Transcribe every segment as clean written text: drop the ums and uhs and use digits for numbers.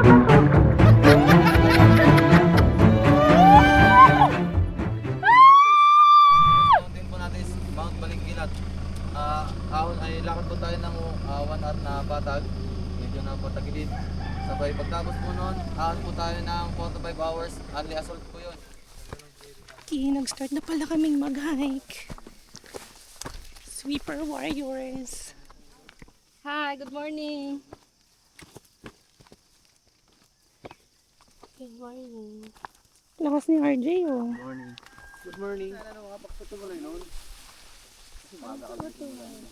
Mountain po natin is Mount Balingkilat. Ay lakad po tayo ng 1 hour na patag. Medyo na po tagilid. Sabay pagtapos po nun, ahon po tayo ng 4 to 5 hours. Only assault po yun. Nag-start na pala kaming mag-hike. Sweeper Warriors. Hi, good morning. Good morning. Lakas ni RJ oh. Morning. Good morning. Ano makapagpag tumuloy noon? Umaga ka lang tumuloy.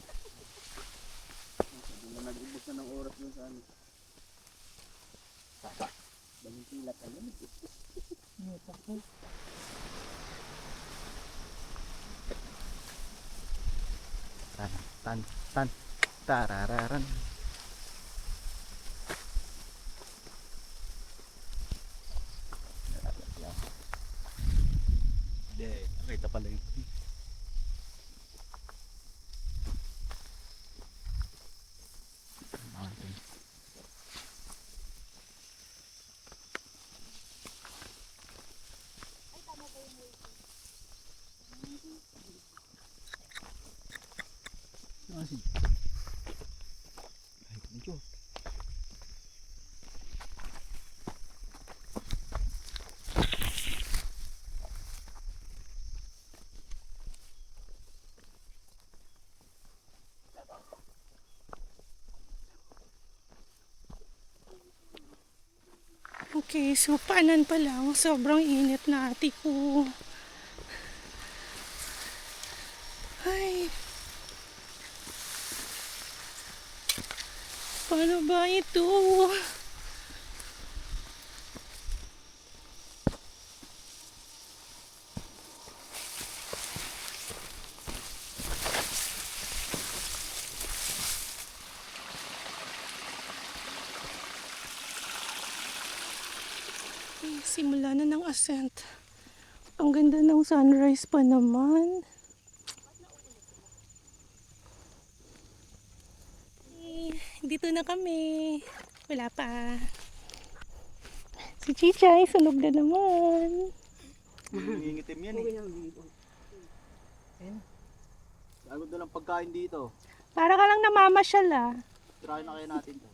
Nag-ubos na ng oras dun sa ano. Balingkilat ka yun. Tan tarararan. Hindi, nakita pala yun. Mountain. Asin. Ay, medyo. Okay, so paanan pa lang. Sobrang init na ate ko. Ay. Paano ba ito? Simula na ng ascent. Ang ganda ng sunrise pa naman. Dito na kami. Wala pa. Si Chichay, sunog na naman. Nangingitim yan eh. Lagod na lang pagkain dito. Para ka lang namamasyal ah. Try na kaya natin to.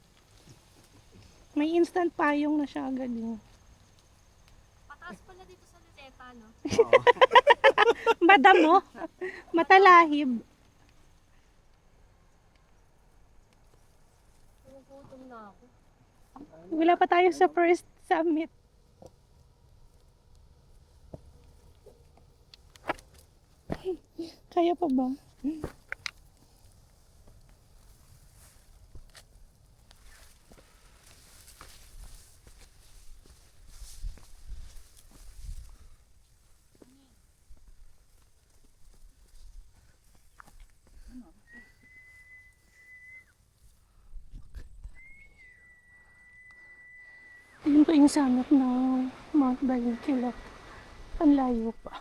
May instant payong na siya agad eh. Pataas pala dito sa Luneta, no? Madamo. Matalahib. Nagugutom na ako. Wala pa tayo sa first summit. Kaya pa ba? Yun pa yung summit ng Mount Balingkilat. Ang layo pa.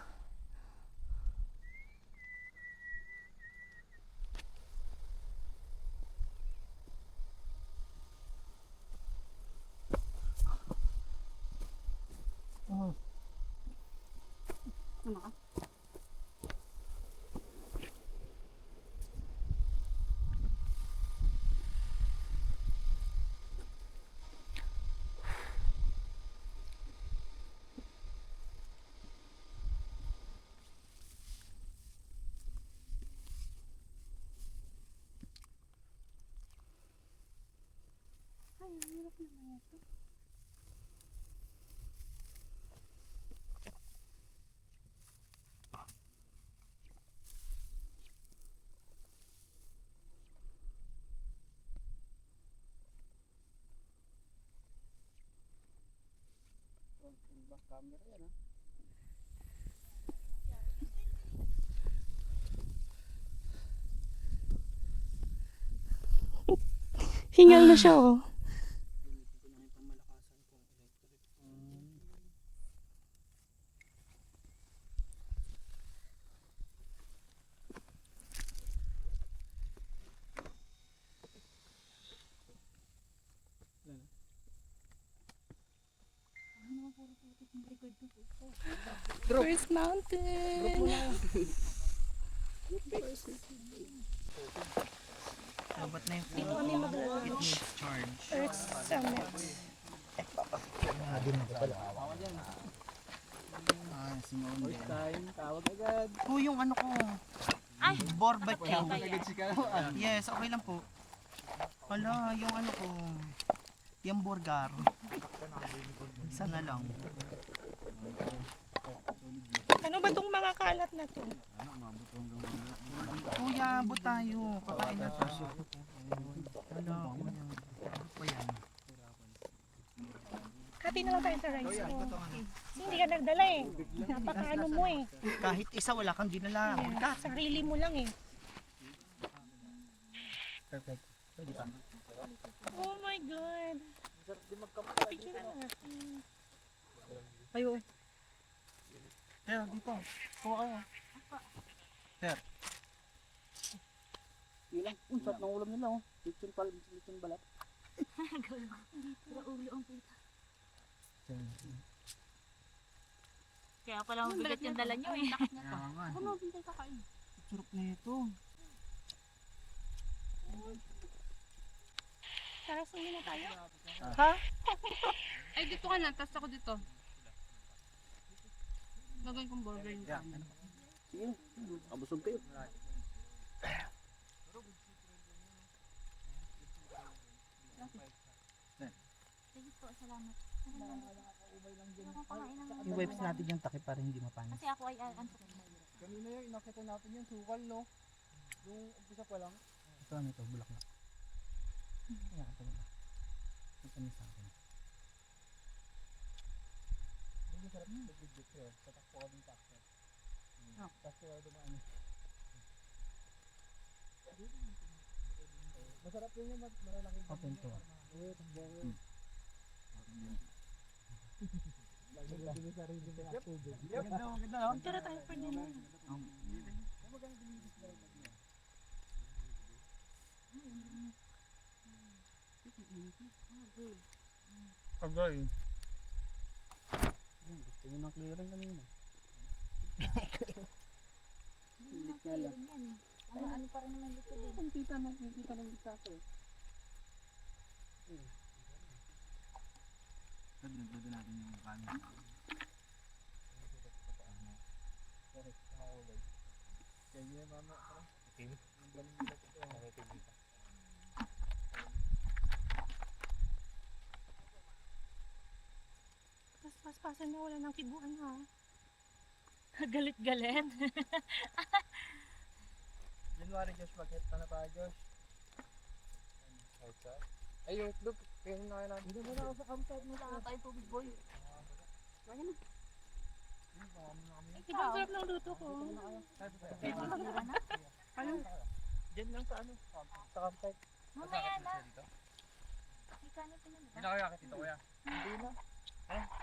Camera yan ha. Hingal na siya oh. First mountain. Dapat na yung Dito kami mag-lunch. charge. Earth Summit. Ah, sinunod din. First time, tawag agad. Oh, yung ano ko. Ay, Barbecue. agad si Kalawan. Yes, okay lang po. Hala, yung ano ko. Yung burger. Isa na lang. Ano ba tong mga kalat na to? Kuya, abot tayo. Kakain na tayo. Hala, kuya. Ano pa yan? Hati na lang tayo sa rice ko. Kasi hindi ka nagdala eh. Napakaano mo eh. Kahit isa, wala kang dinala. Yeah, sarili mo lang eh. Perfect. Pwede pa. Oh my God. Picture na natin. Ayo. Sir, dito. Kuha kayo. Sir. Ilang. Sarap ng ulam nila oh. Lechon balat. Pero ulo ang puta. Kaya pala mabigat yung dala nyo eh. Kaya nga. Ano, bintay kakain. Sarap na ito. Tara, sumi na tayo. Ay, dito ka na. Tapos ako dito. Gagawin kong burger yung Sige. Abusog kayo. Sige po, salamat. Nakakain ng I-wipes natin yung takip para hindi mapanis. Kasi ako ay ansok. Kanina yung inakita natin yung sukal, no? Yung umpisa pa lang. Ito ano ito, bulak na. Ayan, ito na. Ito na sa akin. Hindi sarap yung legit yun. Tatakpo ka din takpo. Tapos kaya dumaan. Masarap yun yung malalaki. Open to. Lagi din yung sarili mo yung tubig. Tara tayo for dinner. Agay. Gusto nyo ng clearing kanina. Ano pa rin naman dito din. Kita ng kita ko eh. Nagdagdagan natin yung kanin. Kaya yung mama. Okay. Ang galing nila ito. Okay, dito. Tapos paspasan na wala ng kibuan ha. Galit-galit. January, Josh, mag-hit na tayo, Josh. Ay, yung itlog. Kaya na kaya natin. Hindi na ako sa campsite mo. Wala tayo tubig boy. Diba ang sarap ng luto ko? Ano? Diyan lang sa ano? Sa campsite. Mamaya na. May kanin pa yun. Hindi na kayo akit dito, kuya. Hindi na.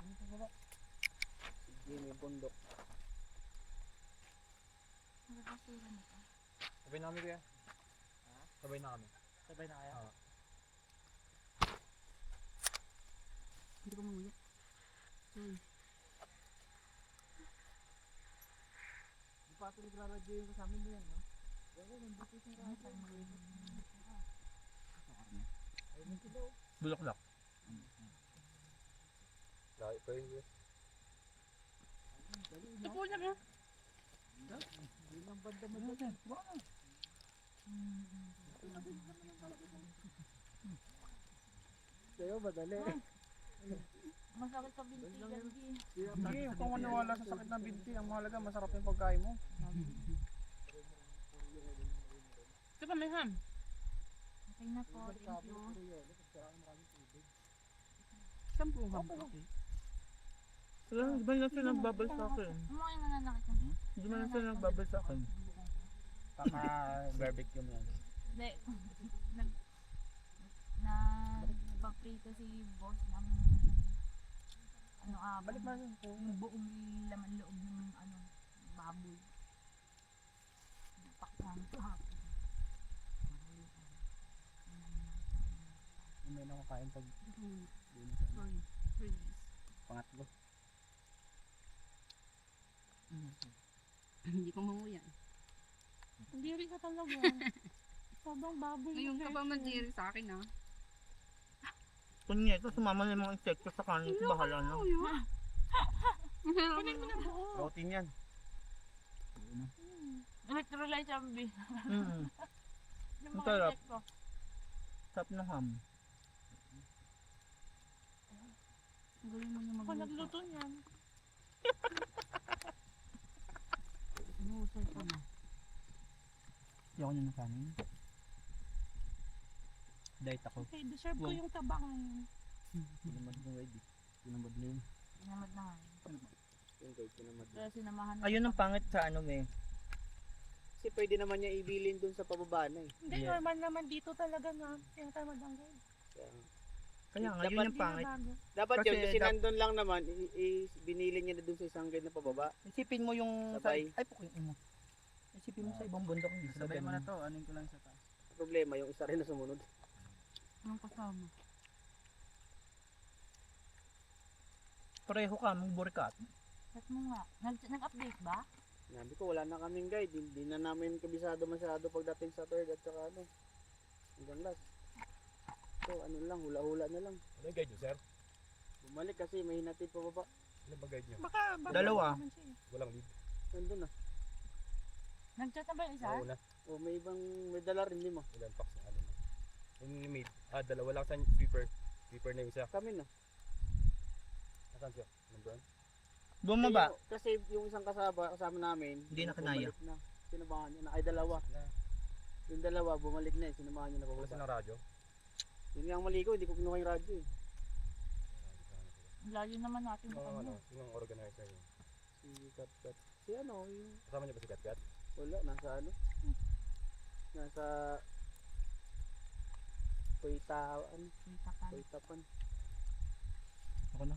Hindi sa baba. Sige, may bundok. Magkakasura na ito. Sabay na kami, kuya. Sabay na kami. Sabay na kaya? Oo. Hindi ko mamuya. Di pa ito nagra-radio yung kasama mo yan, no? Nandito yung radio. Ayun yung kilo. Bulaklak. Laki pa yun, kuya. Ito lang ha. Yun ang banda mo dyan. Sa'yo, madali. Masakit sa binti yan. Sige, huwag kang maniwala sa sakit ng binti. Ang mahalaga, masarap yung pagkain mo. Ito pa may ham. Okay na po, thank you. Saan po ham? Wala, di ba lang sila nagbabal sa akin? Umuwi na nakita. Di ba lang sila nagbabal sa akin? Tama barbecue mo yan. Hindi. Nagpaprito si boss ng Balik mo yun. yung buong laman loob ng baboy. Pakwan sa hapon. May nakakain pag Sorry. pangatlo. Hindi ko mahuyan. Hindi rin ka talaga. Sabang baboy. Ngayon ka ba madiri sa akin ah? Kunya, ito sumama na yung mga insekto sa kanin. Bahala na. Kunin mo na buo. Protein yan. Electrolyte chambi. Mm. Yung Ang mga sarap. insekto. Sarap ng ham. Galing mo na Ako magluto. nagluto niyan. Mahusay ka na. Hindi ako na ng kanin. Diet ako. Okay, deserve ko yung taba ngayon. Tinamad mo ready. Tinamad mo yun. Tinamad na nga. Yung guys, tinamad mo. Kaya sinamahan na. Ayun ang pangit sa ano eh. Kasi pwede naman niya ibilin dun sa pababa na eh. Hindi, Yeah. normal naman dito talaga na. Yung tamad ang guide. Kaya nga, Dapat- yun yung Hindi na pangit. bago. Dapat Kasi yun, kasi nandun lang naman, binili niya na dun sa isang guide na pababa. Isipin mo yung... Sabay. Ay, pukin mo. Isipin mo sa ibang bundok. Hindi sabay mo na to. anin ko lang sa taas. Problema, yung isa rin na sumunod. Anong kasama? Pareho ka, mag-burkat. Chat mo nga. Nag-update ba? Sabi ko, wala na kaming guide. Hindi na namin kabisado masyado pagdating sa third at saka ano. Hanggang last. So, ano lang, hula-hula na lang. Ano yung guide nyo, sir? Bumalik kasi may hinatid pababa. Ano ba guide nyo? Baka Dalawa. naman siya eh. Walang lead. Nandun na. Nag-chat na ba yung isa? Oo na. O, may ibang, may dala rin lima. Ilan packs na ano na. Yung limit. Dalawa lang sa sweeper. Sweeper na yung isa. Kami na. Nasaan siya? Anong brand? Bumaba. Kasi yung isang kasama namin, Hindi na kinaya. bumalik na. Sinamahan niya na. Ay, dalawa. Na. Yung dalawa, bumalik na eh. Sinamahan niya na Wala pababa. silang radyo. Yun nga ang mali ko, hindi ko kinuha yung radyo eh. Layo naman natin Yung sa ano, kanya. yung organizer yun. Si Kat. Si ano, yung Kasama niyo ba si Kat? wala, nasa ano? Nasa ano? Koytapan. Ako na.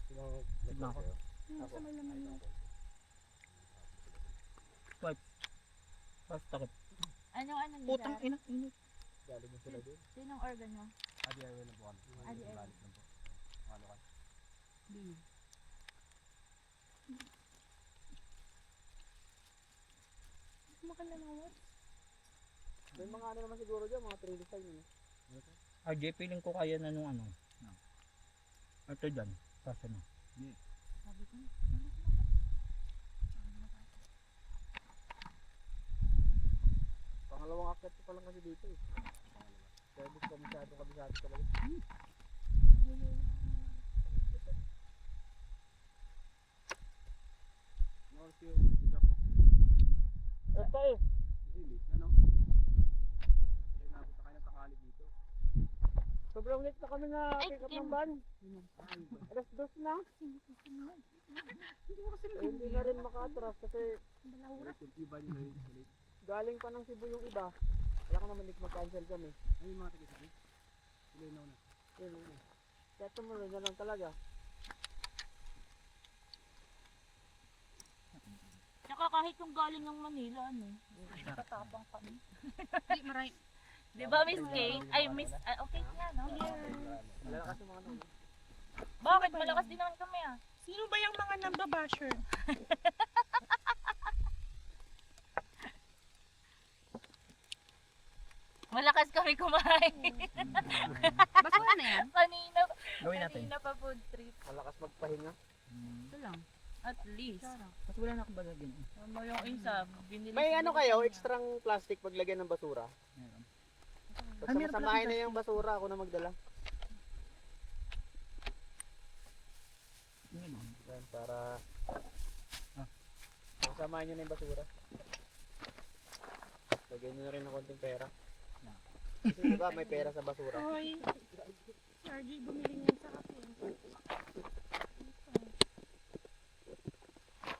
Yung Tignan ko. sa'yo. Yung sa may laman yun. Tapos takip. Anong ano nila? Putang ina. Init. Galing yung sila doon. Sinong organ nyo? Adi Airway na buwan. Adi Airway. Balik lang po. Makalakan. Hindi. Makalalawat. May mga ano naman siguro dyan, mga 3 design yun. RJ, feeling ko kaya na nung ano. Ito dyan. Tapos ano. Sabi ko na. Pangalawang akyat ko pa lang kasi dito eh. Kaya di ko masyado kabisado talaga. Ito eh. Ano? Napunta kayo ng takali dito. Sobrang late na kami na pick up ng van. Alas 2 na. Hindi na rin maka-atras kasi galing pa ng Cebu yung iba. Wala ka naman mag-cancel kami. Ay, mga taga-Cebu? Sila na una. Kaya tumunod na lang talaga. Tsaka kahit yung galing ng Manila, ano, katapang kami. Di, maray. Di ba, Miss Kay? Ay, Miss, okay nga, no? Wala kasi mga ano. Bakit? Malakas din naman kami, ah. Sino ba yung mga nambabasher? Malakas kami kumain. Basura na yan. Kanina, Gawin natin. kanina pa food trip. Malakas magpahinga. Ito lang. At least. Mas wala na akong bagagin. Ano yung isa, binili. May ano kayo, extrang plastic paglagyan ng basura? Basta meron pala masamahin na yung basura, ako na magdala. Yan, para masamahin nyo na yung basura. Lagyan nyo na rin ng konting pera. Kasi diba may pera sa basura. Hoy. Si RJ bumili niyan sa kape.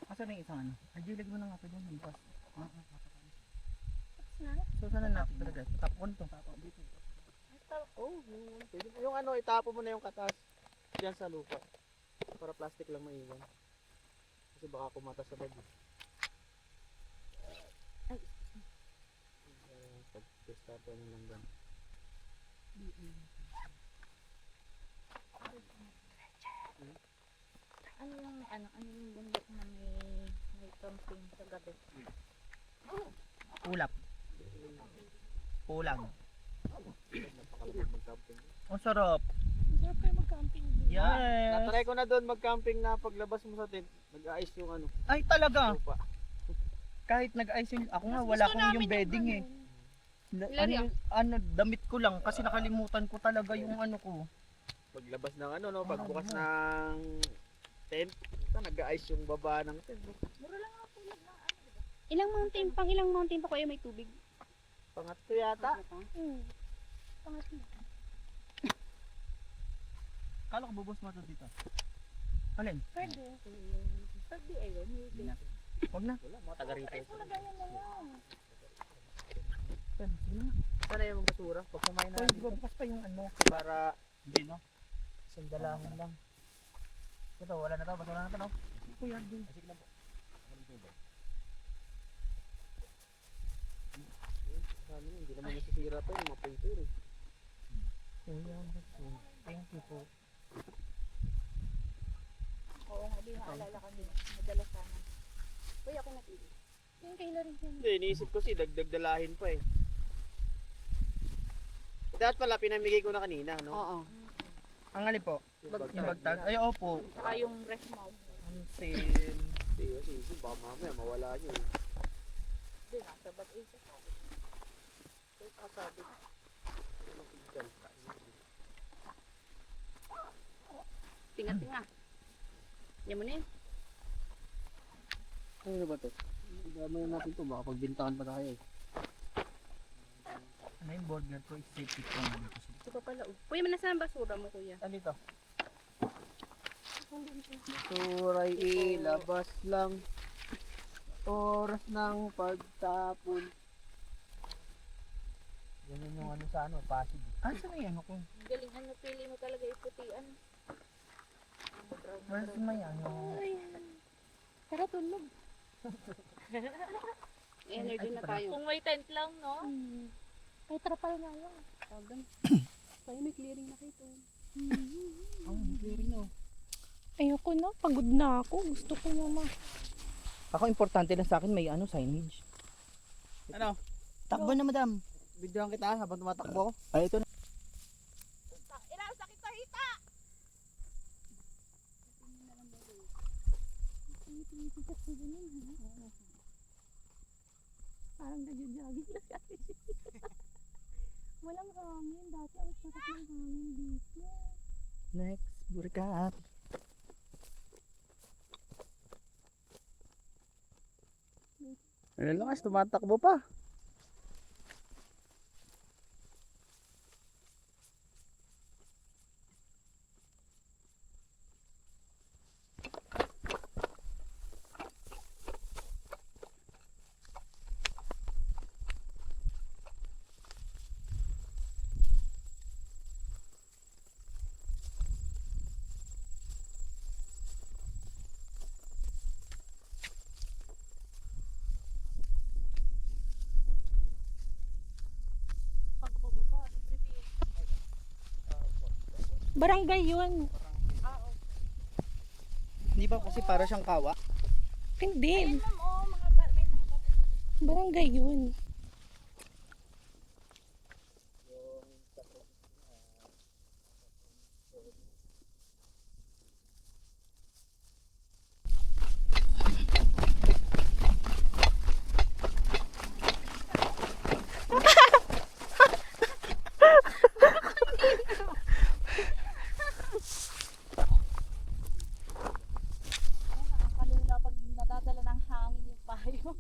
Asa na yung isang ano? RJ, lagyan mo na nga pa dyan. Bukas. Tapos na. So, saan na natin talaga? Tapon to. Dito. Oh, yung ano, itapo mo na yung katas diyan sa lupa. Para plastic lang maiwan. Kasi baka kumatas sa bag. Pag-testapo na lang dyan. Ano yung bundok na may camping sa gabi. Ulap. Pulang. Ang sarap. Masarap kayo mag-camping doon. Yes. Natry ko na doon mag-camping na paglabas mo sa tent, nag-ice yung ano, Ay talaga. lupa. Kahit nag-ice yung, ako nga Mas wala gusto akong yung namin ng bedding eh. ganun. Ano, damit ko lang kasi nakalimutan ko talaga yung ano ko. Paglabas ng ano, no, pagbukas ng tent, nag-ice yung baba ng tent. No? Ilang mountain pa kayo may tubig? Pangatlo yata. Kala ko bubos mo ito dito. Alin? Pwede. Pagdi ay yun. Wag na. Wala, mga taga rito. Sana yung basura. Pag kumain na dito. Bukas pa yung ano. Para, hindi no? Sandalahan lang. Ito, wala na to. Basura na to no? Kuya, din. Sige lang po. Ano, hindi naman nasisira to, yung mga painter. Kuya, thank you po. Oo nga, di naalala kami. Madalas sana. Kuya, ako napili. Yung kailan rin yan. Hindi, iniisip ko si dagdag dalahin pa eh. Dapat pala, pinamigay ko na kanina, no? Oo. Ang alin po? Yung bagtag? Ay, opo. Saka yung rest mount. Ang sale. Sige, baka mamaya mawala nyo. Di nasa bag isa. Kasabi. Tinga-tinga. Yan mo na yun. Ano ba to? Gamay natin to, baka pagbintangan pa tayo eh. Ano yung burger ko? Safety ko na dito. Ito pa pala. Kuya, manasa ang basura mo, kuya. Ano dito? Turay ilabas lang. Oras ng pagtapon. Ganyan yung ano sa ano, Pasig. Ah, saan yung ano ko? Galing ano, pili mo talaga iputian. Mas may ano. Tara, tulog. Energy na tayo. Kung may tent lang, no? Ay, trapal nga lang. Tawagan. Tayo may clearing na kayo. Ang clearing no. Ayoko na. Pagod na ako. Gusto ko na Ako importante lang sa akin may ano signage. Ano? Takbo na madam. Videohan kita habang tumatakbo ako. Ay ito na. Ilang sakit sa hita! Parang nag-jogging na kasi. Walang hangin. Dati ang sarap ng hangin dito. Next, burkat. Ano lakas, tumatakbo pa. Barangay yun. Hindi ba kasi para siyang kawa? Hindi. Ma'am, oh, may mga Barangay yun. nakakalula pag nadadala ng hangin yung payo.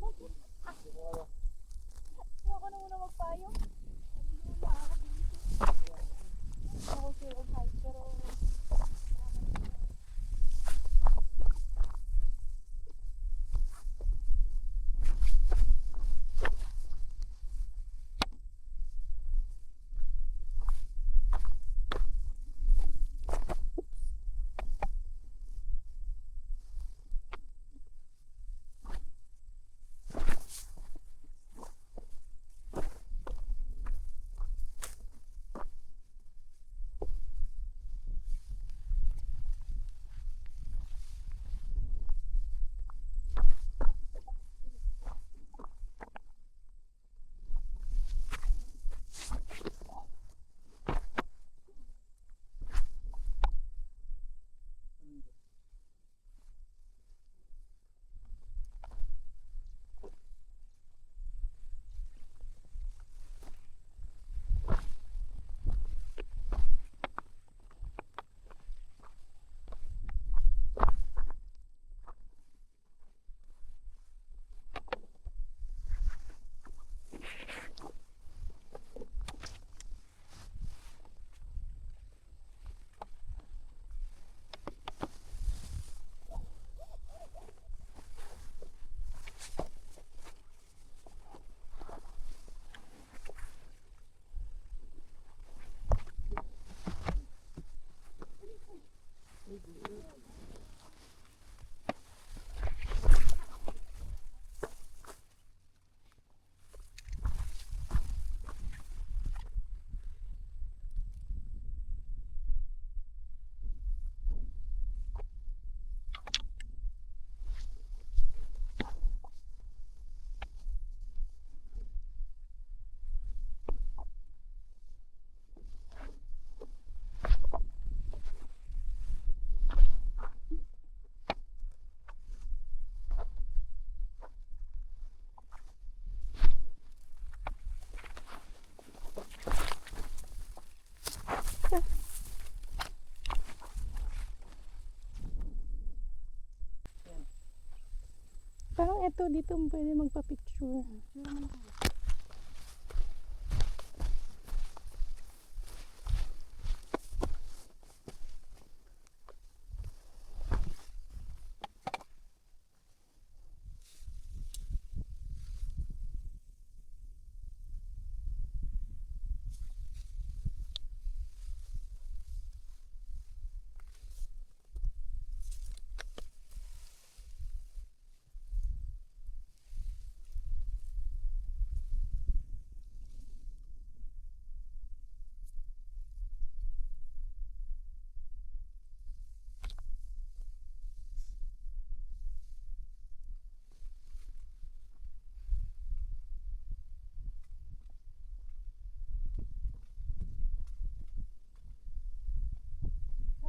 Parang eto dito pwede magpa-picture.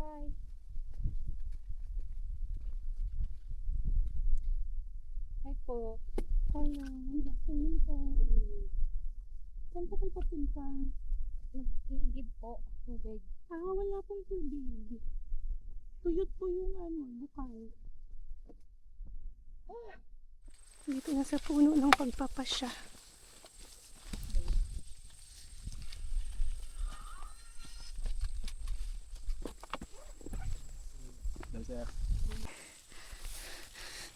Hi. Hi po. Hello. Good afternoon po. Saan po kayo papunta? Nag-iigib po, tubig. Wala pong tubig. Tuyot po yung bukal. Dito na sa puno ng pagpapasya.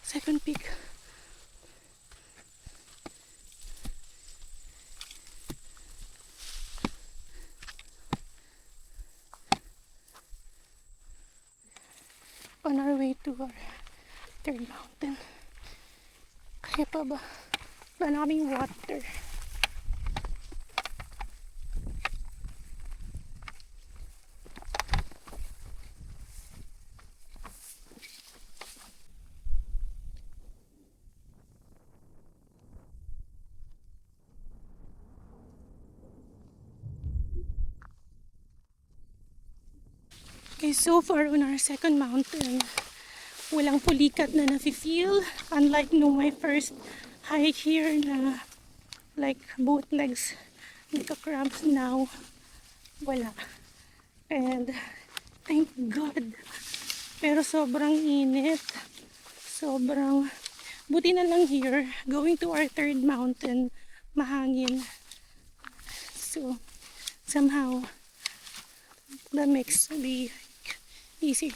Second peak. On our way to our third mountain. Kaya pa ba? Wala na kaming water. Okay, so far on our second mountain, walang pulikat na nafe-feel. Unlike no my first hike here na like both legs nagka-cramps, now wala. And thank God. Pero sobrang init. Sobrang buti na lang here, going to our third mountain, mahangin. So somehow that makes the easier.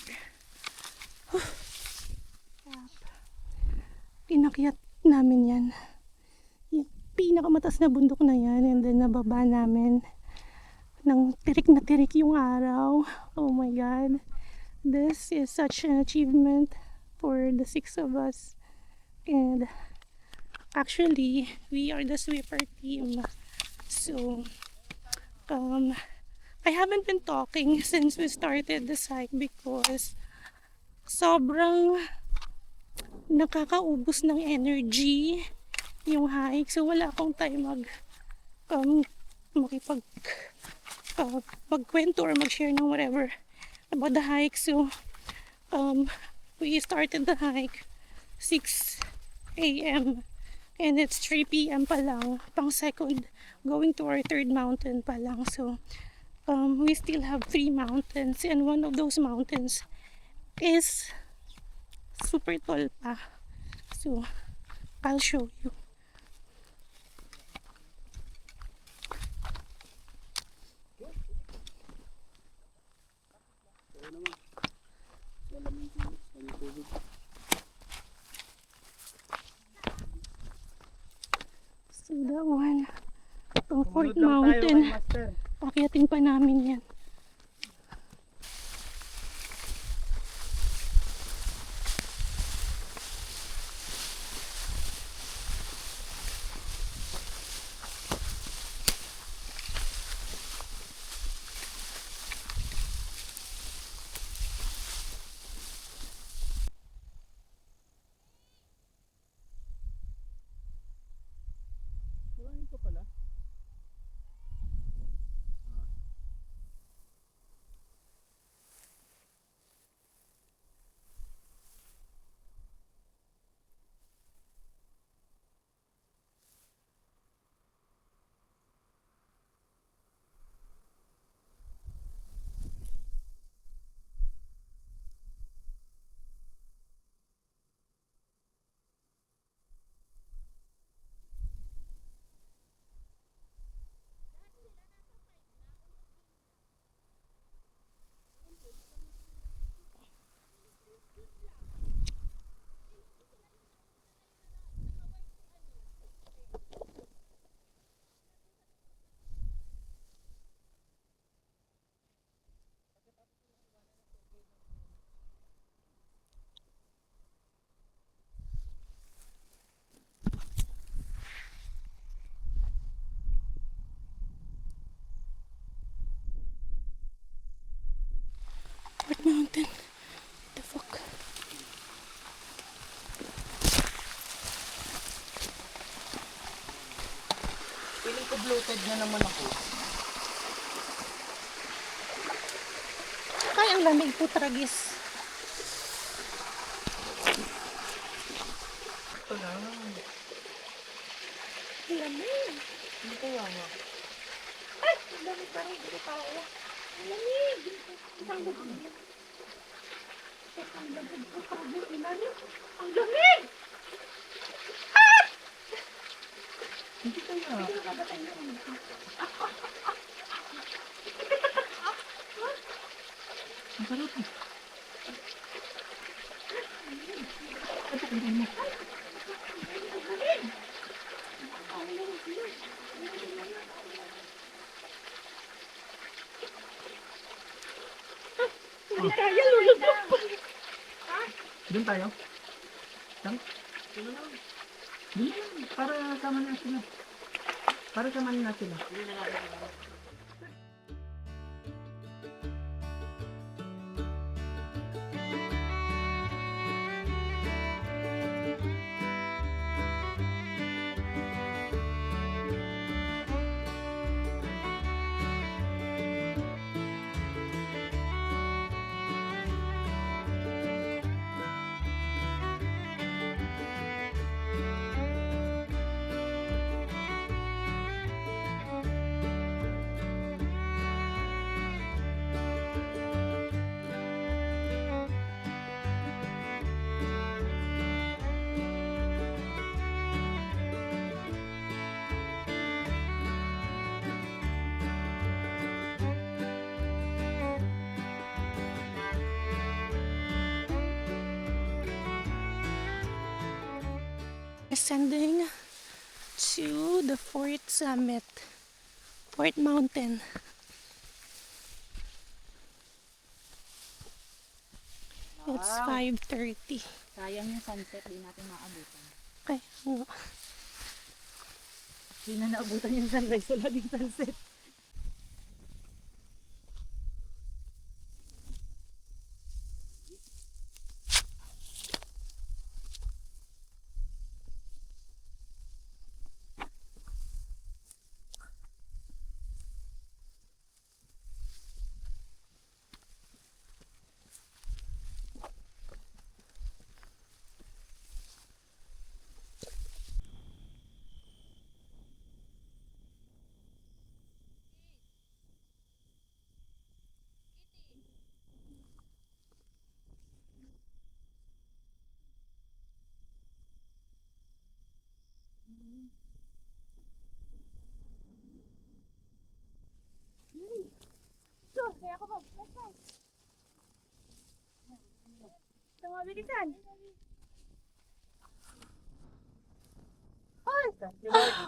Pinakyat namin yan. Yung pinakamataas na bundok na yan, and then nababa namin nang tirik na tirik yung araw. Oh my God. This is such an achievement for the 6 of us. And actually, we are the sweeper team. So, I haven't been talking since we started this hike because sobrang nakakaubos ng energy yung hike. So wala akong time magkwento or mag-share ng whatever about the hike. So we started the hike 6 a.m. and it's 3 p.m. pa lang, pang second, going to our third mountain pa lang. So we still have 3 mountains, and one of those mountains is super tall pa. So I'll show you. So that one, pang fourth mountain, akyatin pa namin yan. putragis. Ito lang. Lamig. Hindi kaya nga. Lamig parang hindi ko kaya. Lamig. Ang lamig. Ang lamig. Ang lamig. Ang lamig. Hindi kaya. Ang sarap eh. Hindi kaya, lulubog pa. Doon tayo? Doon? Doon lang. Para samahan natin sila. Para samahan natin sila. Ascending to the fourth summit, Fourth Mountain. It's 5:30. Sayang yung sunset, di natin maabutan. Okay. Di na naabutan yung sunrise, wala ding sunset.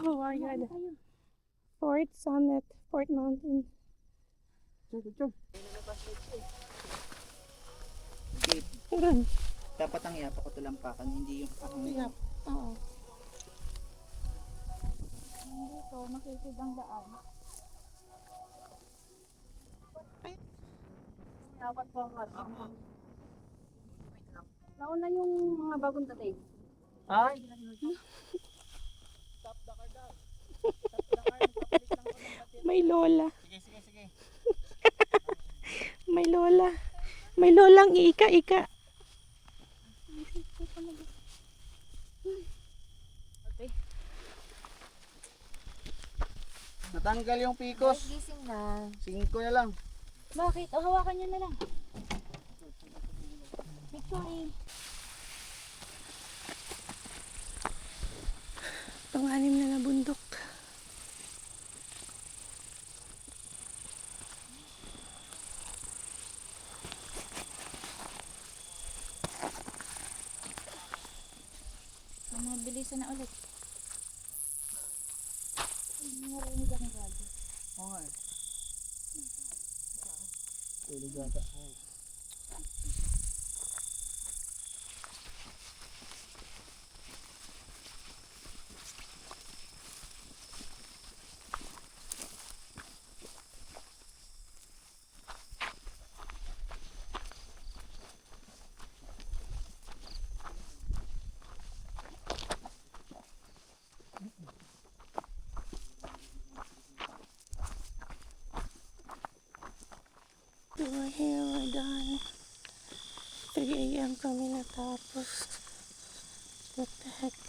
Oh my God. Fourth summit, Fourth Mountain. Turun. Dapat ang iapa ko talampakan, hindi yung Yep. Oo. Dito, makisid ang daan. Dapat po ang nauna yung mga bagong dating. Ay! May lola. Sige. May lola. May lolang ika-ika. Natanggal yung pikos. Gising na. 5 na lang. Bakit? O, hawakan nyo na lang. Victory. Pang-anim na bundok. Mabilisan na ulit. Narinig ang radyo. Oo nga eh. Tulog ata. To a hill 3 a.m. kami natapos. What the heck?